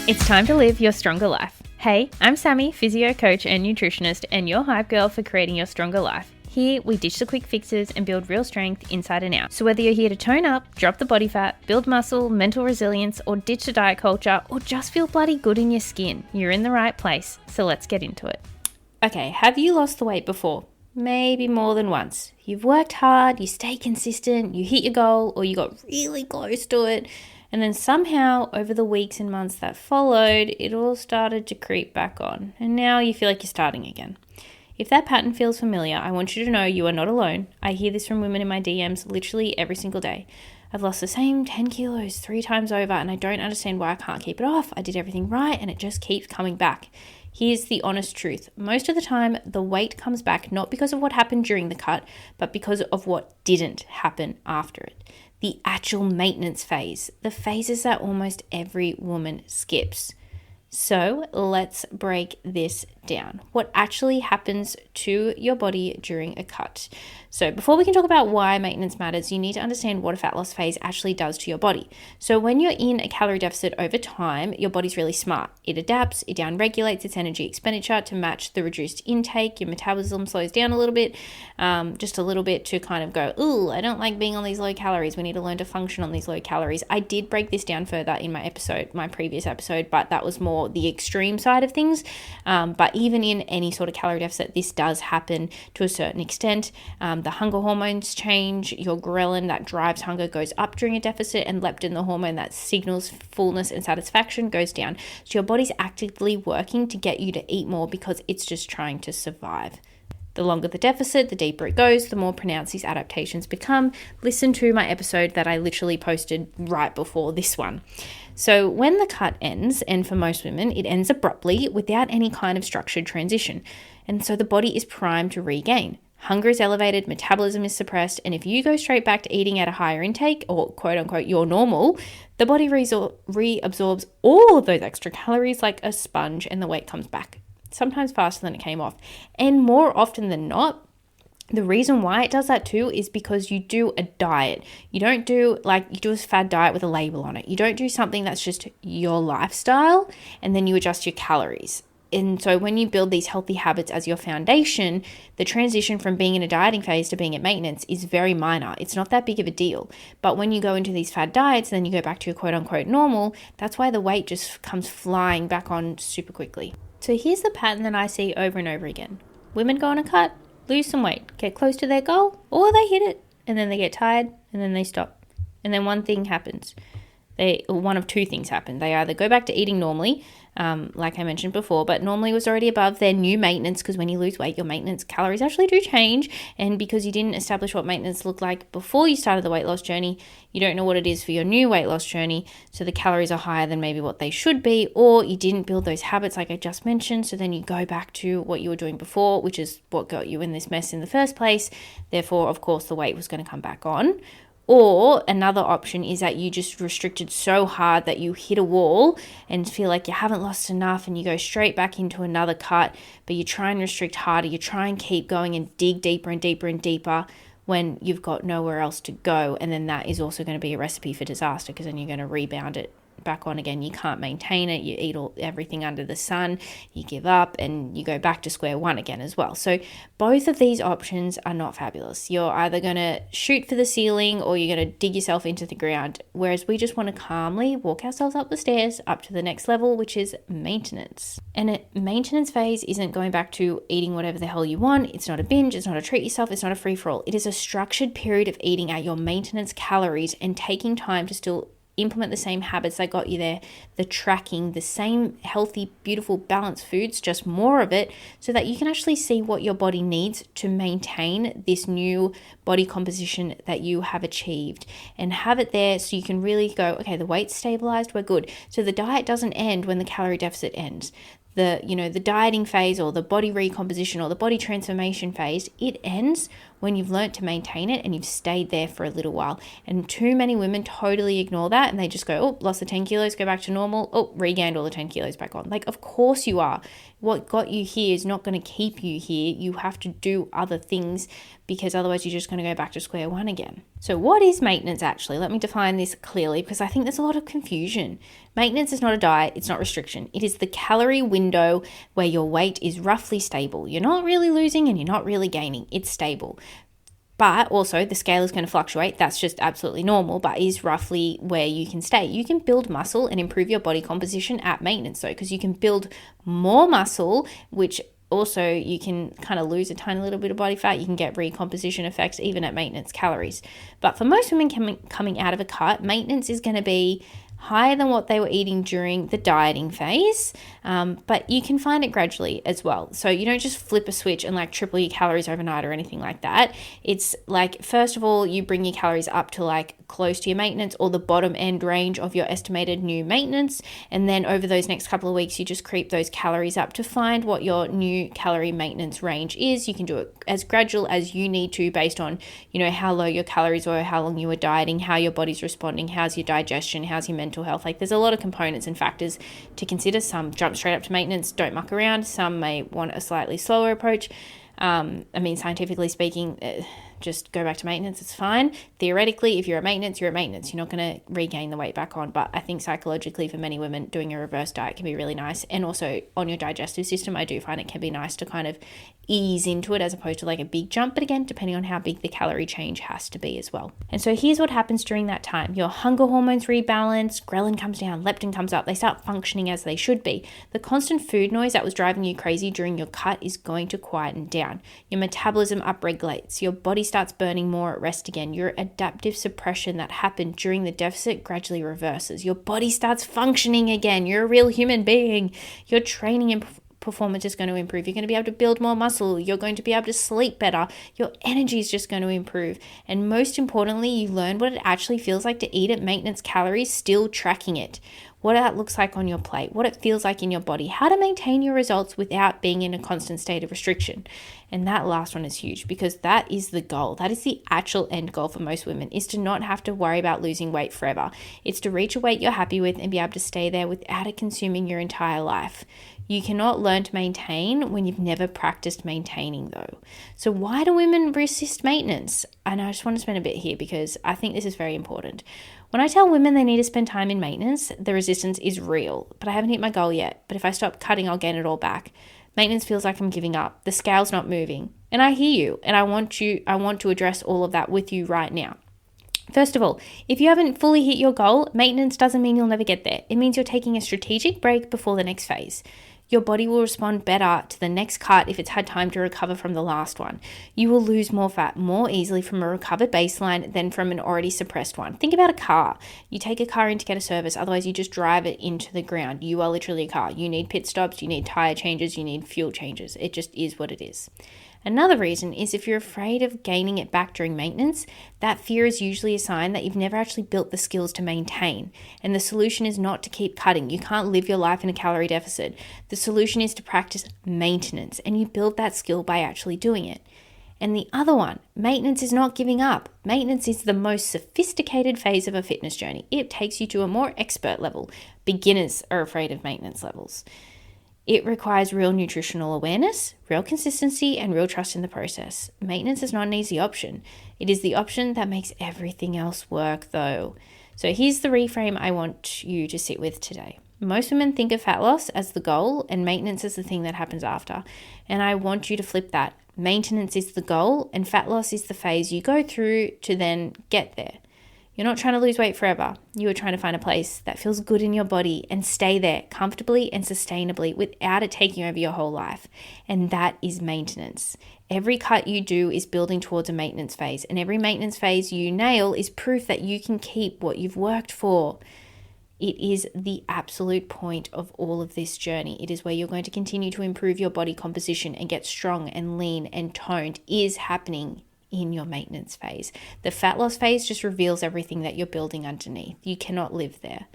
It's time to live your stronger life. Hey, I'm Sammy, physio coach and nutritionist, and your hype girl for creating your stronger life. Here, we ditch the quick fixes and build real strength inside and out. So whether you're here to tone up, drop the body fat, build muscle, mental resilience, or ditch the diet culture, or just feel bloody good in your skin, you're in the right place. So let's get into it. Okay, have you lost the weight before? Maybe more than once. You've worked hard, you stay consistent, you hit your goal, or you got really close to it, and then somehow over the weeks and months that followed, it all started to creep back on, and now you feel like you're starting again. If that pattern feels familiar, I want you to know you are not alone. I hear this from women in my DMs literally every single day. I've lost the same 10 kilos 3 times over and I don't understand why I can't keep it off. I did everything right and it just keeps coming back. Here's the honest truth. Most of the time, the weight comes back not because of what happened during the cut, but because of what didn't happen after it. The actual maintenance phase, the phases that almost every woman skips. So let's break this down. What actually happens to your body during a cut? So before we can talk about why maintenance matters, you need to understand what a fat loss phase actually does to your body. So when you're in a calorie deficit over time, your body's really smart. It adapts, it down-regulates its energy expenditure to match the reduced intake. Your metabolism slows down a little bit, just a little bit to kind of go, ooh, I don't like being on these low calories. We need to learn to function on these low calories. I did break this down further in my previous episode, but that was more the extreme side of things. But even in any sort of calorie deficit, this does happen to a certain extent. The hunger hormones change. Your ghrelin that drives hunger goes up during a deficit, and leptin, the hormone that signals fullness and satisfaction, goes down. So your body's actively working to get you to eat more because it's just trying to survive. The longer the deficit, the deeper it goes, the more pronounced these adaptations become. Listen to my episode that I literally posted right before this one. So when the cut ends, and for most women, it ends abruptly without any kind of structured transition. And so the body is primed to regain. Hunger is elevated, metabolism is suppressed, and if you go straight back to eating at a higher intake, or quote unquote your normal, the body reabsorbs all of those extra calories like a sponge and the weight comes back, sometimes faster than it came off. And more often than not, the reason why it does that too is because you do a diet. You do a fad diet with a label on it. You don't do something that's just your lifestyle and then you adjust your calories. And so when you build these healthy habits as your foundation, the transition from being in a dieting phase to being at maintenance is very minor. It's not that big of a deal. But when you go into these fad diets, and then you go back to your quote unquote normal, that's why the weight just comes flying back on super quickly. So here's the pattern that I see over and over again. Women go on a cut, lose some weight, get close to their goal, or they hit it, and then they get tired, and then they stop. And then one thing happens. One of two things happen. They either go back to eating normally, like I mentioned before, but normally was already above their new maintenance, because when you lose weight, your maintenance calories actually do change. And because you didn't establish what maintenance looked like before you started the weight loss journey, you don't know what it is for your new weight loss journey. So the calories are higher than maybe what they should be, or you didn't build those habits like I just mentioned. So then you go back to what you were doing before, which is what got you in this mess in the first place. Therefore, of course, the weight was going to come back on. Or another option is that you just restricted so hard that you hit a wall and feel like you haven't lost enough and you go straight back into another cut, but you try and restrict harder, you try and keep going and dig deeper and deeper and deeper when you've got nowhere else to go. And then that is also going to be a recipe for disaster, because then you're going to rebound it back on again. You can't maintain it. You eat everything under the sun, you give up, and you go back to square one again as well. So both of these options are not fabulous. You're either going to shoot for the ceiling or you're going to dig yourself into the ground, whereas we just want to calmly walk ourselves up the stairs up to the next level, which is maintenance. And a maintenance phase isn't going back to eating whatever the hell you want. It's not a binge, it's not a treat yourself, it's not a free-for-all. It is a structured period of eating at your maintenance calories and taking time to still implement the same habits that got you there, the tracking, the same healthy, beautiful, balanced foods, just more of it, so that you can actually see what your body needs to maintain this new body composition that you have achieved, and have it there so you can really go, okay, the weight's stabilized, we're good. So the diet doesn't end when the calorie deficit ends. The dieting phase or the body recomposition or the body transformation phase, it ends when you've learnt to maintain it and you've stayed there for a little while. And too many women totally ignore that and they just go, oh, lost the 10 kilos, go back to normal. Oh, regained all the 10 kilos back on. Like, of course you are. What got you here is not going to keep you here. You have to do other things because otherwise you're just going to go back to square one again. So what is maintenance actually? Let me define this clearly because I think there's a lot of confusion. Maintenance is not a diet. It's not restriction. It is the calorie window where your weight is roughly stable. You're not really losing and you're not really gaining. It's stable. But also the scale is going to fluctuate. That's just absolutely normal, but is roughly where you can stay. You can build muscle and improve your body composition at maintenance though, because you can build more muscle, which also you can kind of lose a tiny little bit of body fat. You can get recomposition effects even at maintenance calories. But for most women coming out of a cut, maintenance is going to be higher than what they were eating during the dieting phase, but you can find it gradually as well. So you don't just flip a switch and like triple your calories overnight or anything like that. It's like, first of all, you bring your calories up to like close to your maintenance or the bottom end range of your estimated new maintenance. And then over those next couple of weeks, you just creep those calories up to find what your new calorie maintenance range is. You can do it as gradual as you need to based on, how low your calories were, how long you were dieting, how your body's responding, how's your digestion, how's your mental health. Like, there's a lot of components and factors to consider. Some jump straight up to maintenance, don't muck around. Some may want a slightly slower approach. Scientifically speaking, just go back to maintenance, it's fine. Theoretically, if you're at maintenance, you're at maintenance. You're not going to regain the weight back on. But I think psychologically for many women, doing a reverse diet can be really nice. And also on your digestive system, I do find it can be nice to kind of ease into it as opposed to like a big jump. But again, depending on how big the calorie change has to be as well. And so here's what happens during that time. Your hunger hormones rebalance, ghrelin comes down, leptin comes up. They start functioning as they should be. The constant food noise that was driving you crazy during your cut is going to quieten down. Your metabolism upregulates. Your body starts burning more at rest again. Your adaptive suppression that happened during the deficit gradually reverses. Your body starts functioning again. You're a real human being. Your training and performance is going to improve. You're going to be able to build more muscle. You're going to be able to sleep better. Your energy is just going to improve. And most importantly, you learn what it actually feels like to eat at maintenance calories, still tracking it. What that looks like on your plate, what it feels like in your body, how to maintain your results without being in a constant state of restriction. And that last one is huge because that is the goal. That is the actual end goal for most women, is to not have to worry about losing weight forever. It's to reach a weight you're happy with and be able to stay there without it consuming your entire life. You cannot learn to maintain when you've never practiced maintaining though. So why do women resist maintenance? And I just want to spend a bit here because I think this is very important. When I tell women they need to spend time in maintenance, the resistance is real, but I haven't hit my goal yet. But if I stop cutting, I'll gain it all back. Maintenance feels like I'm giving up. The scale's not moving. And I hear you, and I want to address all of that with you right now. First of all, if you haven't fully hit your goal, maintenance doesn't mean you'll never get there. It means you're taking a strategic break before the next phase. Your body will respond better to the next cut if it's had time to recover from the last one. You will lose more fat more easily from a recovered baseline than from an already suppressed one. Think about a car. You take a car in to get a service, otherwise you just drive it into the ground. You are literally a car. You need pit stops, you need tire changes, you need fuel changes. It just is what it is. Another reason is if you're afraid of gaining it back during maintenance, that fear is usually a sign that you've never actually built the skills to maintain. And the solution is not to keep cutting. You can't live your life in a calorie deficit. The solution is to practice maintenance, and you build that skill by actually doing it. And the other one, maintenance is not giving up. Maintenance is the most sophisticated phase of a fitness journey. It takes you to a more expert level. Beginners are afraid of maintenance levels. It requires real nutritional awareness, real consistency, and real trust in the process. Maintenance is not an easy option. It is the option that makes everything else work, though. So here's the reframe I want you to sit with today. Most women think of fat loss as the goal and maintenance as the thing that happens after. And I want you to flip that. Maintenance is the goal and fat loss is the phase you go through to then get there. You're not trying to lose weight forever. You are trying to find a place that feels good in your body and stay there comfortably and sustainably without it taking over your whole life. And that is maintenance. Every cut you do is building towards a maintenance phase, and every maintenance phase you nail is proof that you can keep what you've worked for. It is the absolute point of all of this journey. It is where you're going to continue to improve your body composition and get strong and lean and toned is happening in your maintenance phase. The fat loss phase just reveals everything that you're building underneath. You cannot live there.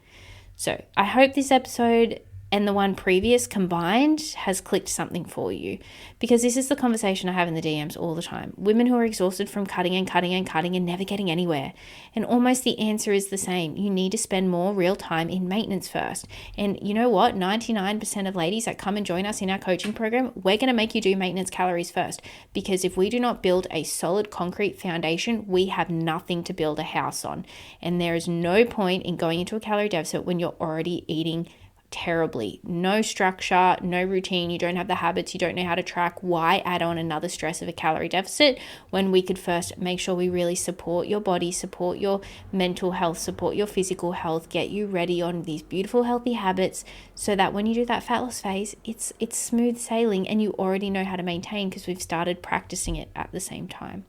So I hope this episode and the one previous combined has clicked something for you. Because this is the conversation I have in the DMs all the time. Women who are exhausted from cutting and cutting and cutting and never getting anywhere. And almost the answer is the same. You need to spend more real time in maintenance first. And you know what? 99% of ladies that come and join us in our coaching program, we're going to make you do maintenance calories first. Because if we do not build a solid concrete foundation, we have nothing to build a house on. And there is no point in going into a calorie deficit when you're already eating terribly. No structure, no routine, you don't have the habits, you don't know how to track. Why add on another stress of a calorie deficit when we could first make sure we really support your body, support your mental health, support your physical health, get you ready on these beautiful healthy habits so that when you do that fat loss phase, it's smooth sailing and you already know how to maintain because we've started practicing it at the same time.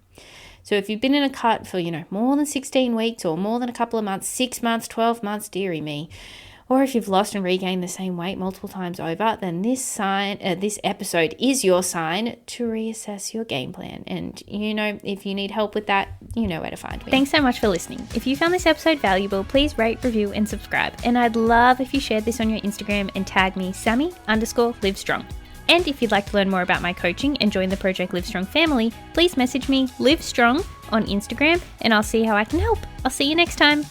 So if you've been in a cut for, more than 16 weeks or more than a couple of months, 6 months, 12 months, dearie me, or if you've lost and regained the same weight multiple times over, then this episode is your sign to reassess your game plan. And if you need help with that, you know where to find me. Thanks so much for listening. If you found this episode valuable, please rate, review, and subscribe. And I'd love if you shared this on your Instagram and tag me Sammy_livestrong. And if you'd like to learn more about my coaching and join the Project Livestrong family, please message me Livestrong on Instagram and I'll see how I can help. I'll see you next time.